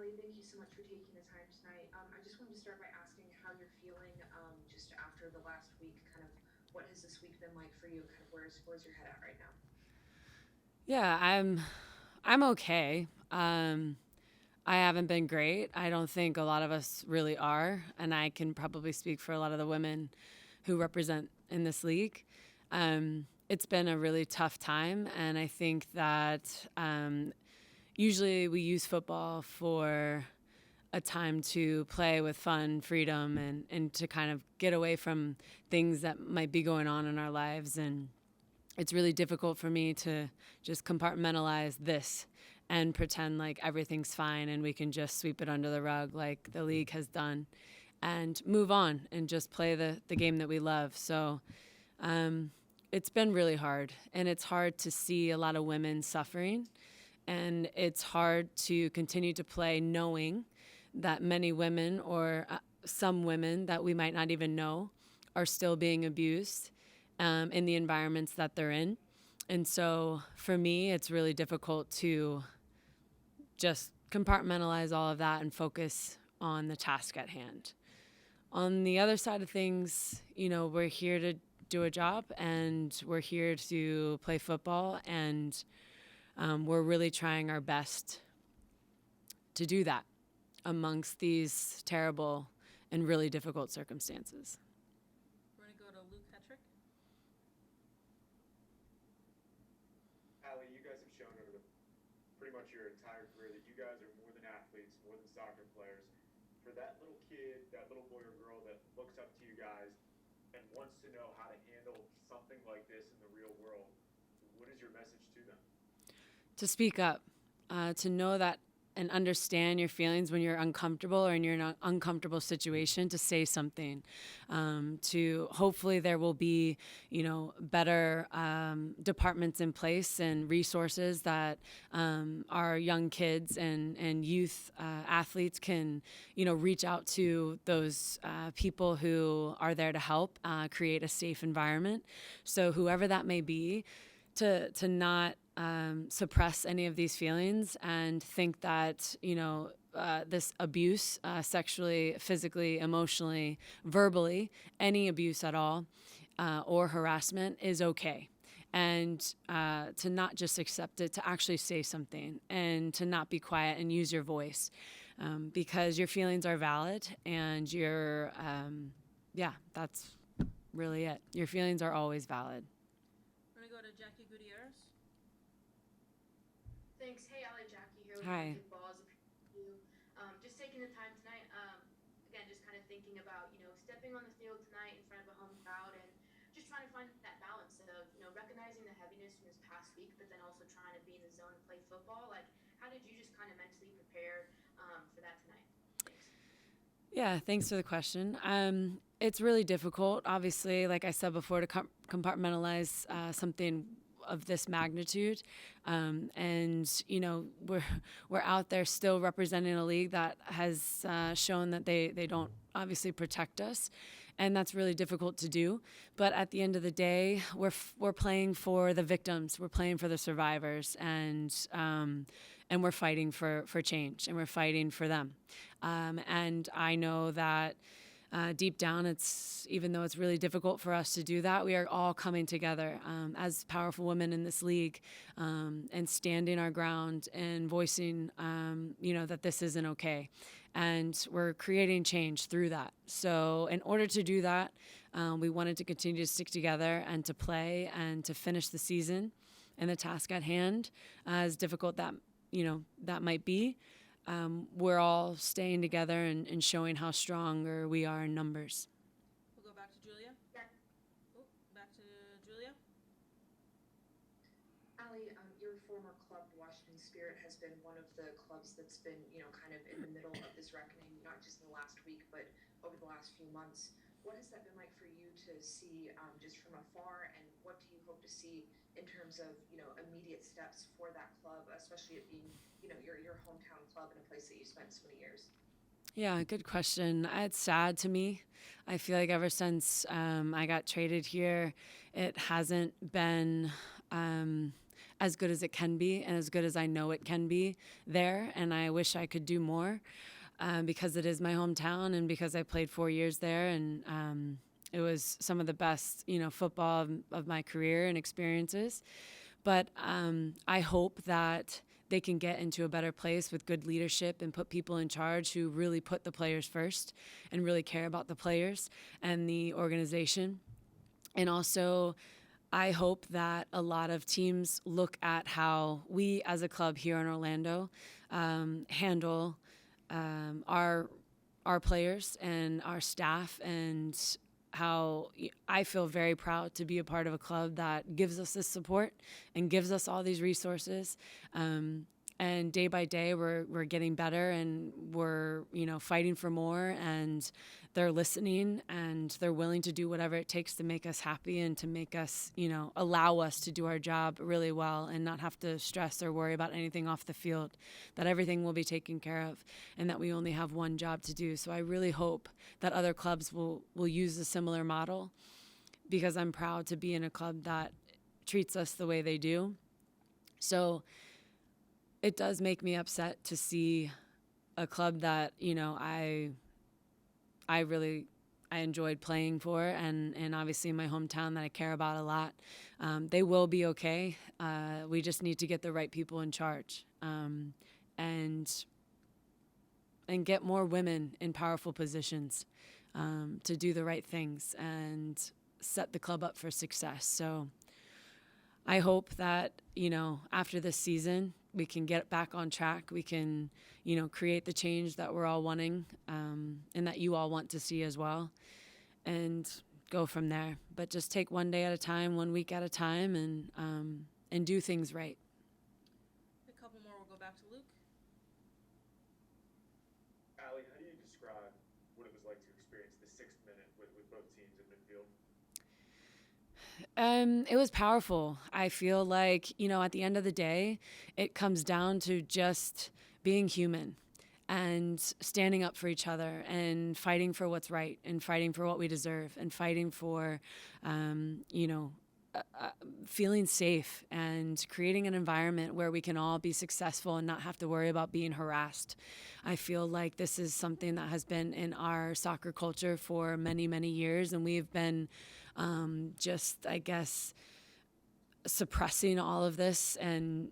Allie, thank you so much for taking the time tonight. I just wanted to start by asking how you're feeling just after the last week. Kind of what has this week been like for you? Kind of where's your head at right now? Yeah, I'm okay. I haven't been great. I don't think a lot of us really are, and I can probably speak for a lot of the women who represent in this league. It's been a really tough time, and I think that usually we use football for a time to play with fun, freedom, and to kind of get away from things that might be going on in our lives. And it's really difficult for me to just compartmentalize this and pretend like everything's fine and we can just sweep it under the rug like the league has done and move on and just play the game that we love. So it's been really hard, and it's hard to see a lot of women suffering, and it's hard to continue to play knowing that many women or some women that we might not even know are still being abused in the environments that they're in. And so for me, it's really difficult to just compartmentalize all of that and focus on the task at hand. On the other side of things, we're here to do a job and we're here to play football, and we're really trying our best to do that amongst these terrible and really difficult circumstances. We're going to go to Luke Hetrick. Allie, you guys have shown over pretty much your entire career that you guys are more than athletes, more than soccer players. For that little kid, that little boy or girl that looks up to you guys and wants to know how to handle something like this in the real world, what is your message to them? To speak up, to know that and understand your feelings when you're uncomfortable or in your uncomfortable situation, to say something. To hopefully there will be, better departments in place and resources that our young kids and youth athletes can, reach out to those people who are there to help create a safe environment. So whoever that may be, to not suppress any of these feelings and think that this abuse, sexually, physically, emotionally, verbally, any abuse at all, or harassment is okay. And to not just accept it, to actually say something and to not be quiet and use your voice, because your feelings are valid, and that's really it. Your feelings are always valid. We're going to go to Jackie Gutierrez. Thanks. Hey, Ali, Jackie here with My Hi. Kickballs. You just taking the time tonight. Again, just kind of thinking about stepping on the field tonight in front of a home crowd and just trying to find that balance of recognizing the heaviness from this past week, but then also trying to be in the zone and play football. Like, how did you just kind of mentally prepare for that tonight? Thanks. Yeah, thanks for the question. It's really difficult, obviously, like I said before, to compartmentalize something of this magnitude, and we're out there still representing a league that has shown that they don't obviously protect us, and that's really difficult to do. But at the end of the day, we're playing for the victims, we're playing for the survivors, and we're fighting for change, and we're fighting for them. And I know that deep down, even though it's really difficult for us to do that, we are all coming together as powerful women in this league, and standing our ground and voicing, that this isn't okay. And we're creating change through that. So in order to do that, we wanted to continue to stick together and to play and to finish the season and the task at hand, as difficult that might be. We're all staying together and showing how stronger we are in numbers. We'll go back to Julia. Yeah. Oh, back to Julia. Allie, your former club, Washington Spirit, has been one of the clubs that's been, kind of in the middle of this reckoning, not just in the last week, but over the last few months. What has that been like for you to see just from afar, and what do you hope to see in terms of, immediate steps for that club, especially it being, your hometown club and a place that you spent so many years? Yeah, good question. It's sad to me. I feel like ever since I got traded here, it hasn't been as good as it can be and as good as I know it can be there. And I wish I could do more because it is my hometown and because I played 4 years there. And it was some of the best, football of my career and experiences. But I hope that they can get into a better place with good leadership and put people in charge who really put the players first and really care about the players and the organization. And also, I hope that a lot of teams look at how we as a club here in Orlando handle our players and our staff, and how I feel very proud to be a part of a club that gives us this support and gives us all these resources. And day by day, we're getting better, and we're fighting for more, and they're listening, and they're willing to do whatever it takes to make us happy and to make us, allow us to do our job really well and not have to stress or worry about anything off the field, that everything will be taken care of and that we only have one job to do. So I really hope that other clubs will use a similar model, because I'm proud to be in a club that treats us the way they do. So it does make me upset to see a club that, I enjoyed playing for, and obviously my hometown that I care about a lot. They will be okay. We just need to get the right people in charge, and get more women in powerful positions to do the right things and set the club up for success. So I hope that, after this season, we can get back on track. We can, create the change that we're all wanting, and that you all want to see as well, and go from there. But just take one day at a time, 1 week at a time, and do things right. A couple more, we'll go back to Luke. Allie, how do you describe what it was like to experience the 6th minute with both teams in midfield? It was powerful. I feel like, at the end of the day, it comes down to just being human and standing up for each other and fighting for what's right and fighting for what we deserve and fighting for, feeling safe and creating an environment where we can all be successful and not have to worry about being harassed. I feel like this is something that has been in our soccer culture for many, many years, and we've been suppressing all of this and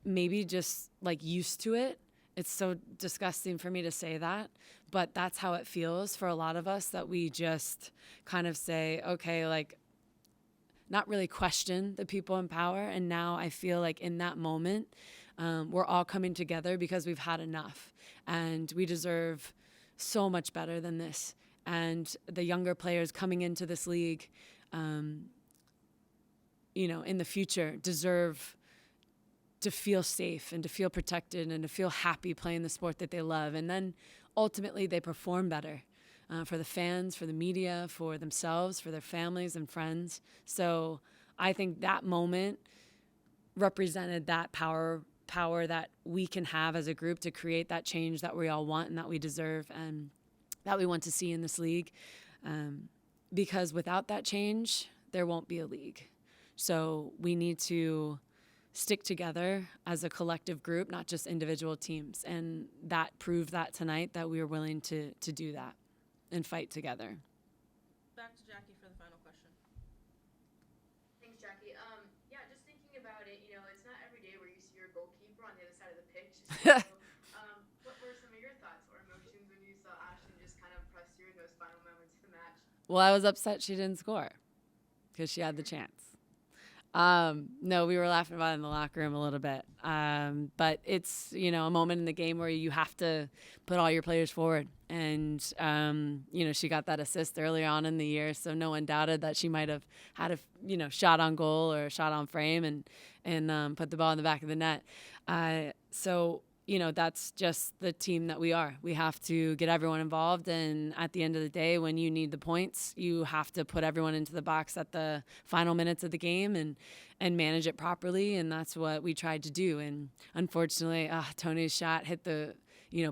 maybe just used to it. It's so disgusting for me to say that, but that's how it feels for a lot of us, that we just kind of say, okay, not really question the people in power. And now I feel like in that moment, we're all coming together because we've had enough, and we deserve so much better than this. And the younger players coming into this league, in the future, deserve to feel safe and to feel protected and to feel happy playing the sport that they love. And then ultimately they perform better for the fans, for the media, for themselves, for their families and friends. So I think that moment represented that power that we can have as a group to create that change that we all want and that we deserve and that we want to see in this league. Because without that change, there won't be a league. So we need to stick together as a collective group, not just individual teams. And that proved that tonight, that we were willing to do that and fight together. Back to Jackie for the final question. Thanks, Jackie. Yeah, just thinking about it, it's not every day where you see your goalkeeper on the other side of the pitch. So, what were some of your thoughts or emotions when you saw Ashton just kind of press through in those final moments of the match? Well, I was upset she didn't score because she had the chance. No, we were laughing about it in the locker room a little bit. But it's, a moment in the game where you have to put all your players forward. And, she got that assist early on in the year, so no one doubted that she might have had a, shot on goal or a shot on frame and put the ball in the back of the net. So that's just the team that we are. We have to get everyone involved, and at the end of the day, when you need the points, you have to put everyone into the box at the final minutes of the game and manage it properly, and that's what we tried to do. And unfortunately, Tony's shot hit the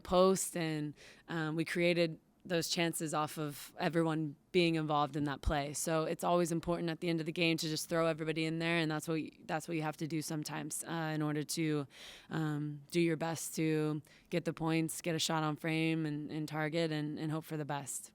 post, and we created those chances off of everyone being involved in that play. So it's always important at the end of the game to just throw everybody in there, and that's what you have to do sometimes in order to do your best to get the points, get a shot on frame and target, and hope for the best.